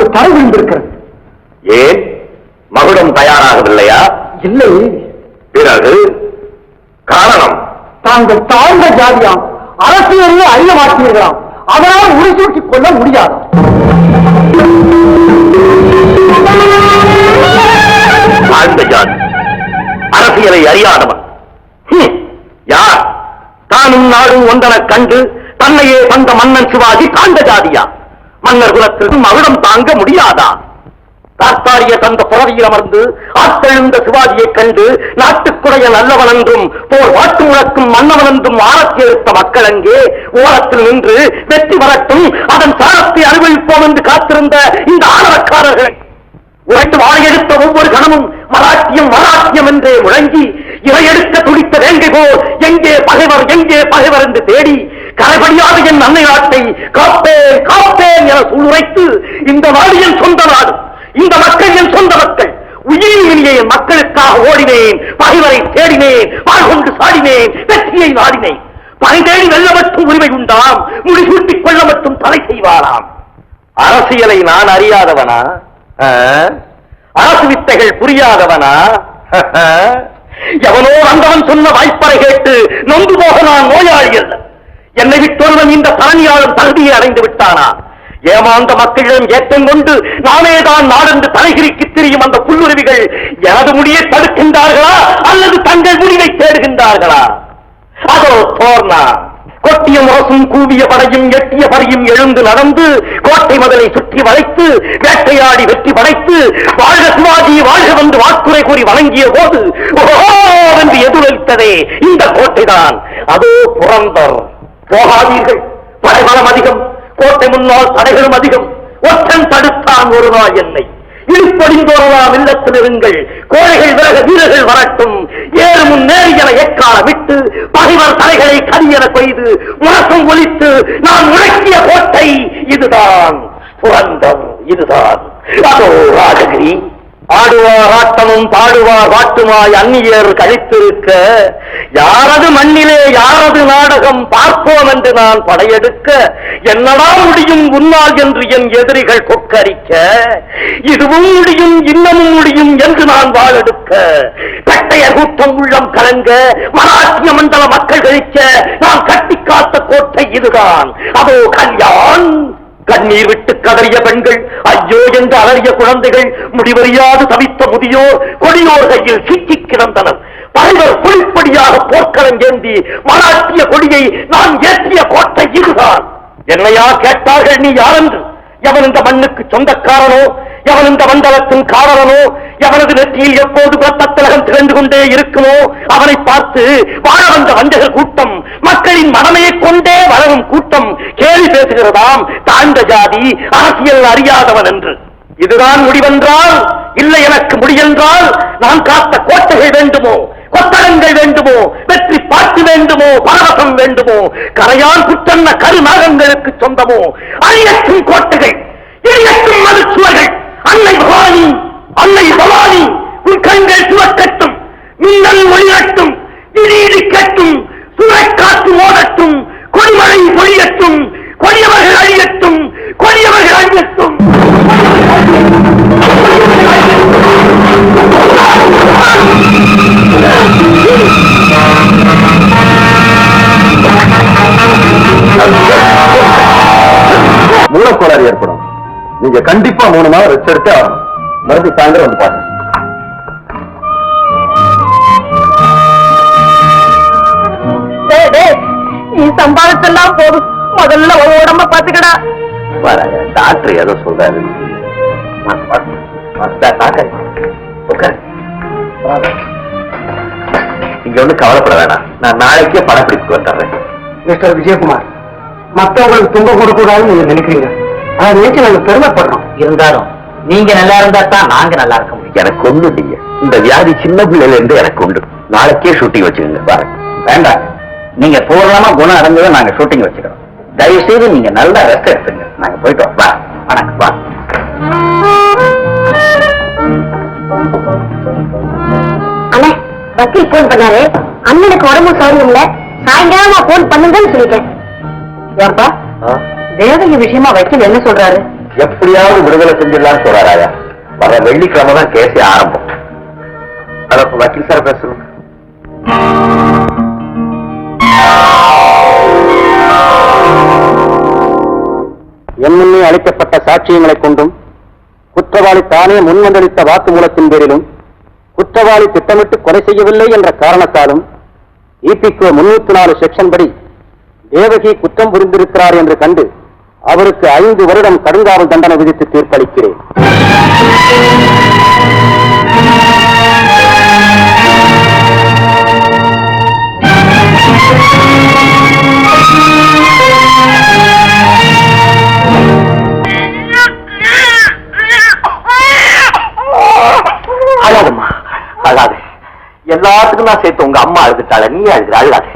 ஒரு தடை விழுந்திருக்கிறது. ஏன் மகுடம் தயாராகவில்லையா? இல்லை. பிறகு காரணம்? தாங்கள் தாழ்ந்த ஜாதியாம், அரசியலே அறிய மாட்டீர்களாம், அதனால் உரிசூட்டிக் கொள்ள முடியாது. தாழ்ந்த ஜாதி, அரசியலை அறியாதவன் யார்? தானும் நாடும் ஒன்றன கண்டு தன்னையே வந்த மன்னன் சிவாஜி தாழ்ந்த ஜாதியா? மன்னர் குலத்திற்கு மகுடம் தாங்க முடியாதா? தாத்தாரிய தந்த புறவியில் அமர்ந்து ஆத்தெழுந்த சிவாஜியை கண்டு நாட்டுக்குடைய நல்லவன் என்றும் போர் வாட்டு முழக்கும் மன்னவன் என்றும் ஆரத்தி எடுத்த மக்கள் அங்கே ஓரத்தில் நின்று வெற்றி வரட்டும், அதன் சாரத்தை அனுபவிப்போம் என்று காத்திருந்த இந்த ஆணவக்காரர்கள் உரைத்து வாழையெடுத்த ஒவ்வொரு கணமும் மராட்டியம் மராட்டியம் என்றே முழங்கி இவையெடுக்க துடித்த வேங்கை போல் எங்கே பகைவர் எங்கே பகைவர் என்று தேடி கரைபடியாத என் அன்னை நாட்டை காப்பேன் காப்பேன் என சூளுரைத்து இந்த நாடு என் சொந்த நாடு, இந்த மக்கள் என் சொந்த மக்கள், உயிரினிய என் மக்களுக்காக ஓடினேன், பகைவரை தேடினேன், வாழ்கொண்டு சாடினேன், வெற்றியை நாடினேன். பகை தேடி வெல்ல மட்டும் உரிமை உண்டாம், முடிசூட்டிக் கொள்ள மட்டும் தலை செய்வாராம். அரசியலை நான் அறியாதவனா? அரசு வித்தைகள் புரியாதவனா? எவனோ வந்தவன் சொன்ன வாய்ப்பறை கேட்டு நொந்து போக நான் நோயாளி அல்ல. என்னை விட்டொருவன் இந்த தலைமையாளர் தகுதியை அடைந்து விட்டானா? ஏமாந்த மக்களிடம் ஏற்றம் கொண்டு நானேதான் நாடென்று தலைகிரிக்கு திரியும் அந்த புல்லுருவிகள் எனது முடியை தடுக்கின்றார்களா அல்லது தங்கள் முடிவை தேடுகின்றார்களா? அதோ தோர்னா கொட்டிய முரசும் கூவிய படையும் எட்டிய படையும் எழுந்து நடந்து கோட்டை மதலை சுற்றி வளைத்து வேட்டையாடி வெற்றி படைத்து வாழ்க சிவாஜி வாழ்க வந்து வாக்குரை கூறி வழங்கிய போது ஓஹோ என்று எதிரொலித்ததே இந்த கோட்டைதான். அதோ புரந்தர். போகாதீர்கள், படைபலம் அதிகம், கோட்டை முன்னால் தடைகளும் அதிகம். ஒற்றன் தடுத்தான் ஒரு நாள் என்னை. இழுப்படிந்தோரலாம் இல்லத்தில் இருங்கள், கோழைகள் விலக வீரர்கள் வரட்டும், ஏறு முன் நேரி என எக்கால விட்டு பகைவர் தலைகளை கரியென கொய்து முரசம் ஒலித்து நான் முழக்கிய கோட்டை இதுதான், புரந்தம் இதுதான். அதோ ராஜகிரி. ஆடுவார் ஆட்டமும் பாடுவார் வாட்டுமாய் அந்நியர் கழித்திருக்க யாரது மண்ணிலே யாரது நாடகம் பார்ப்போம் என்று நான் படையெடுக்க என்னடா முடியும் உன்னால் என்று என் எதிரிகள் கொக்கரிக்க இதுவும் முடியும் இன்னமும் முடியும் என்று நான் வாழெடுக்க கட்டையர் கூட்டம் உள்ளம் கலங்க மராட்டிய மண்டல மக்கள் கழிக்க நான் கட்டி காத்த கோட்டை இதுதான். அதோ கல்யாண். கண்ணீர் விட்டு கதறிய பெண்கள், ஐயோ என்று அலறிய குழந்தைகள், முடிவறியாது தவித்த முதியோர் கொடியோர் கையில் சிக்கி கிடந்தனர். பகைவர் பொழிப்படியாக போர்க்களங்கேந்தி மராட்டிய கொடியை நான் ஏற்றிய கோட்டை இதுதான். என்னையா கேட்டார்கள் நீ யாரென்று? எவன் இந்த மண்ணுக்கு சொந்தக்காரனோ, எவன் இந்த மண்டலத்தின் காவலனோ, எவனது நெற்றியில் எப்போது ரத்தத்திலகம் திறந்து கொண்டே இருக்குமோ அவனை பார்த்து வாழ வந்த வஞ்சகர் கூட்டம், மக்களின் மனமையை கொண்டே வளரும் கூட்டம் கேலி பேசுகிறதாம் தாழ்ந்த ஜாதி, அரசியல் அறியாதவன் என்று. இதுதான் முடிவென்றால், இல்லை எனக்கு முடியென்றால் நான் காத்த கோட்டைகள் வேண்டுமோ, கொத்தளங்கள் வேண்டுமோ, வெற்றி பாட்டு வேண்டுமோ, பரவசம் வேண்டுமோ, கரையான் புற்றன்ன கருநாகங்களுக்கு சொந்தமோ, அழியற்றும் கோட்டைகள், இழியற்றும் மறுச்சுவர்கள், அன்னை பவானி, அன்னை பவானி உன் கண்கள் துவக்கட்டும், மின்னல் ஒளியட்டும், இடி கட்டும், சுரைக்காற்று ஓடட்டும், கொடிமழை பொழியட்டும், கொடியவர்கள் அழியட்டும், கொடியவர்கள் அழியட்டும். மூலக்கோளாறு ஏற்படும். நீங்க கண்டிப்பா 3 நாள் ரெஸ்ட் எடுத்து ஆகணும். மறுபடியும் சாயந்தரம் வந்து பாருங்க. நீ சம்பாதிச்செல்லாம் போதும், முதல்ல உடம்ப பாத்துக்கடா. டாக்டர் ஏதோ சொல்றாரு. நீங்க ஒண்ணு கவலைப்பட வேணாம், நான் நாளைக்கே படப்பிடிப்பு வந்துடுறேன். மிஸ்டர் விஜயகுமார், மற்றவங்களுக்கு துன்பம் கொடுக்கூடாதுன்னு நீங்க நினைக்கிறீங்க. அதை நினைச்சு நாங்க பெருமைப்படுறோம். இருந்தாலும் நீங்க நல்லா இருந்தா தான் நாங்க நல்லா இருக்க முடியும். எனக்கு ஒண்ணு இல்லைங்க, இந்த வியாதி சின்ன பிள்ளைல இருந்து எனக்கு உண்டு. நாளைக்கே ஷூட்டிங் வச்சுக்கோங்க. பாருங்க. வேண்டாம், நீங்க பூர்ணமா குணம் அடைஞ்சதை நாங்க ஷூட்டிங் வச்சுக்கிறோம். தயவு செய்து நீங்க நல்லா ரெஸ்ட் எடுத்துங்க. நாங்க போயிட்டோம். வா, வணக்கம். வா. அண்ணே, வக்கீல் போன் பண்ணாரு. அண்ணனுக்கு உடம்பு சௌரியம் இல்ல, சாயங்காலமா போன் பண்ணுங்கன்னு சொல்லிட்டேன். ஏன்பா, தேவதைய விஷயமா வக்கீல் என்ன சொல்றாரு? எப்படியாவது விடுதலை செஞ்சிடலாம்னு சொல்றாராயா. வர வெள்ளிக்கிழமை தான் கேசி ஆரம்பம். அதற்கு வக்கீல் சார் பேசுறோம். எம்எல்ஏ அளிக்கப்பட்ட சாட்சியங்களை கொண்டும் குற்றவாளி தானே முன்வந்தளித்த வாக்குமூலத்தின் பேரிலும் குற்றவாளி திட்டமிட்டு கொலை செய்யவில்லை என்ற காரணத்தாலும் இபிகோ 304 செக்ஷன் படி தேவகி குற்றம் புரிந்திருக்கிறார் என்று கண்டு அவருக்கு 5 வருடம் கடுங்காவல் தண்டனை விதித்து தீர்ப்பளிக்கிறேன். அழாதம்மா, அழாது. எல்லாத்துக்கும் நான் சேர்த்து உங்க அம்மா அழுதுட்டாள, நீ அழுது அழுகாது.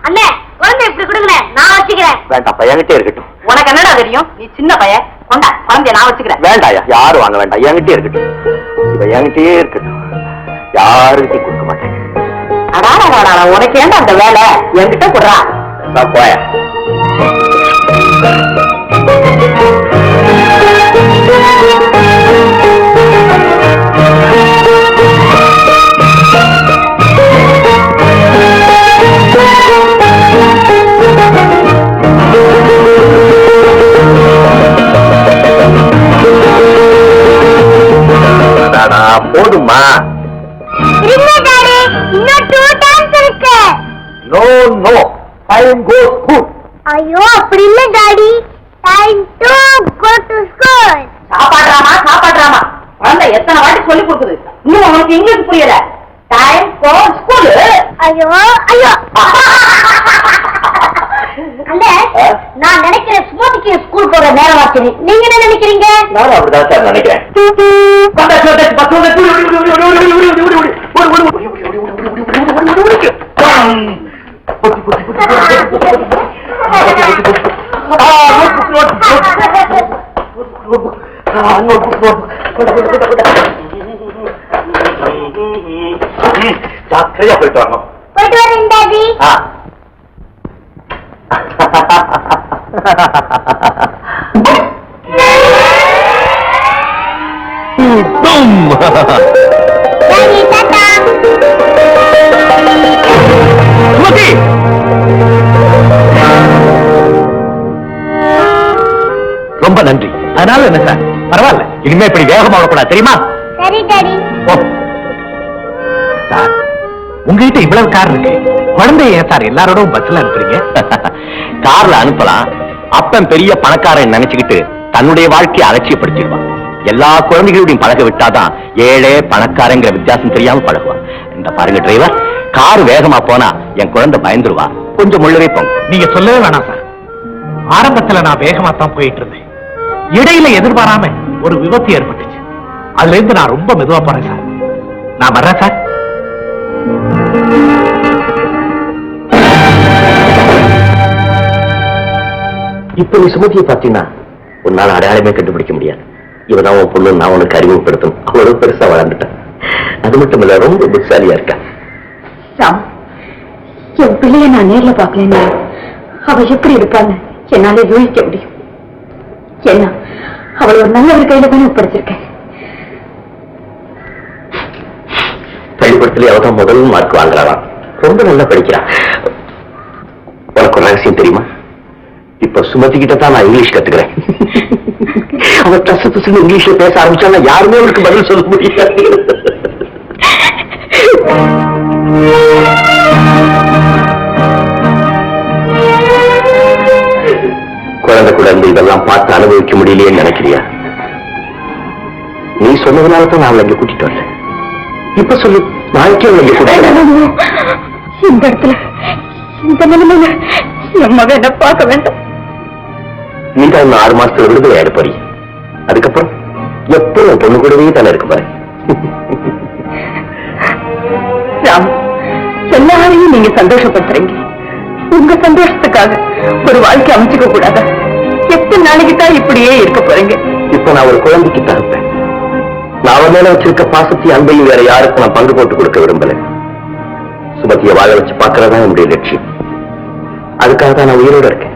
அண்ணே குழந்தை இப்படி கொடுங்களேன், நான் வச்சுக்கிறேன். வேண்டாம், என்கிட்டே இருக்கட்டும். உனக்கு என்னடா தெரியும், நீ சின்ன பையன். கொண்டா குழந்தைய நான் வச்சுக்கிறேன். வேண்டாயா, யாரும் வாங்க வேண்டாம், என்கிட்டே இருக்கட்டும். இவ என்கிட்டயே இருக்கட்டும், யாருக்கிட்டையும் கொடுக்க மாட்டேன். அடாடா, உனக்கு ஏண்டா அந்த வேலை, என்கிட்ட கொடுறா. போய போதுமா? No no, time goes good. ஐயோ அப்படி இல்ல daddy, time to go to school. சாப்பாடுறாமா குழந்தை எத்தனை வாட்டி சொல்லி கொடுக்குது, இன்னும் உனக்கு இங்கிலீஷ் புரியல. Time go school. ஐயோ ஐயோ அண்ணே, நான் நினைக்கிறேன் ஸ்மூத்திக்கு ஸ்கூல் போற நேரம் ஆச்சு. நீங்க என்ன நினைக்கிறீங்க? நானும் அப்படிதான் சார் நினைக்கிறேன். ஜாக்கிரதையா போயிட்டு வரணும். போயிட்டு வரேன் டாடி. டாடி டாடா. சுமதி, ரொம்ப நன்றி. அதனால என்ன சார், பரவாயில்ல, இனிமே இப்படி வேகமா வரக்கூடாது, தெரியுமா? சரி டாடி. சார், உங்ககிட்ட இவ்வளவு கார் இருக்கு, குழந்தைய ஏன் சார் எல்லாரோடும் பஸ்ல அனுப்புறீங்க? கார்ல அனுப்பலாம். அப்பன் பெரிய பணக்காரன் நினைச்சுக்கிட்டு தன்னுடைய வாழ்க்கையை அலட்சியப்படுத்திடுவான். எல்லா குழந்தைகளுடையும் பழக விட்டாதான் ஏழை பணக்காரங்கிற வித்தியாசம் தெரியாம பழகுவான். இந்த பாருங்க டிரைவர், கார் வேகமா போனா என் குழந்தை பயந்துருவா, கொஞ்சம் முள்ளவே போங்க. நீங்க சொல்லவே வேணாம் சார். ஆரம்பத்துல நான் வேகமா தான் போயிட்டு இருந்தேன், இடையில எதிர்பாராம ஒரு விபத்து ஏற்பட்டுச்சு. அதுல இருந்து நான் ரொம்ப மெதுவா போறேன் சார். நான் வர்றேன் சார். இப்ப நீ சுமதியை பாத்தீங்கன்னா உன்னால அடையாளமே கண்டுபிடிக்க முடியாது. இவதான் உன் பொண்ணு, நான் உனக்கு அறிமுகப்படுத்தும். அவ்வளவு பெருசா வளர்ந்துட்டேன். அது மட்டும் இல்ல, ரொம்ப புத்திசாலியா இருக்கா. என் பிள்ளைய நான் நேர்ல பாக்கலன்னா அவ எப்படி இருப்பான்னு என்னால யோசிக்க முடியும். என்ன, அவள் ஒரு நல்ல ஒரு கையில தானே ஒப்படைச்சிருக்கேன். பள்ளிக்கூடத்துல அவதான் முதல் மார்க் வாங்குறாளாம், ரொம்ப நல்லா படிக்கிறான். உனக்கு ஒரு ரகசியம் தெரியுமா? இப்ப சுமதி கிட்ட தான் நான் இங்கிலீஷ் கத்துக்கிறேன். அவ டசு டசுன்னு இங்கிலீஷ்ல பேச ஆரம்பிச்சா யாருமே அவருக்கு பதில் சொல்ல முடியாது. குழந்தை கூட இருந்து இதெல்லாம் பார்த்து அனுபவிக்க முடியலையேன்னு நினைக்கிறியா? நீ சொன்னதுனால தான் நான் அவளை இங்க கூட்டிட்டு வரல. இப்ப சொல்லு, நாளைக்கே அவளை இங்க கூட்டிட்டு. இந்த இடத்துல இந்த நிலைமையில என் மகன் என்ன பார்க்க வேண்டாம். நீதான் இன்னும் 6 மாசத்துல விடுதலை ஆயிட போறீங்க. அதுக்கப்புறம் எப்பவும் பொண்ணு கூடவே தானே இருக்க பாரு. ராம், எல்லாரையும் நீங்க சந்தோஷப்படுத்துறீங்க. உங்க சந்தோஷத்துக்காக ஒரு வாழ்க்கை அமைச்சுக்க கூடாதா? எத்தனை நாளைக்கு தான் இப்படியே இருக்க போறீங்க? இப்ப நான் ஒரு குழந்தைக்கு தருப்பேன். நான் அவன் மேல வச்சிருக்க பாசத்தையும் அன்பையும் வேற யாருக்கும் நான் பங்கு போட்டு கொடுக்க விரும்பல. சுமதியை வாழ வச்சு பாக்குறதா என்னுடைய லட்சியம். அதுக்காக தான் நான் உயிரோட இருக்கேன்.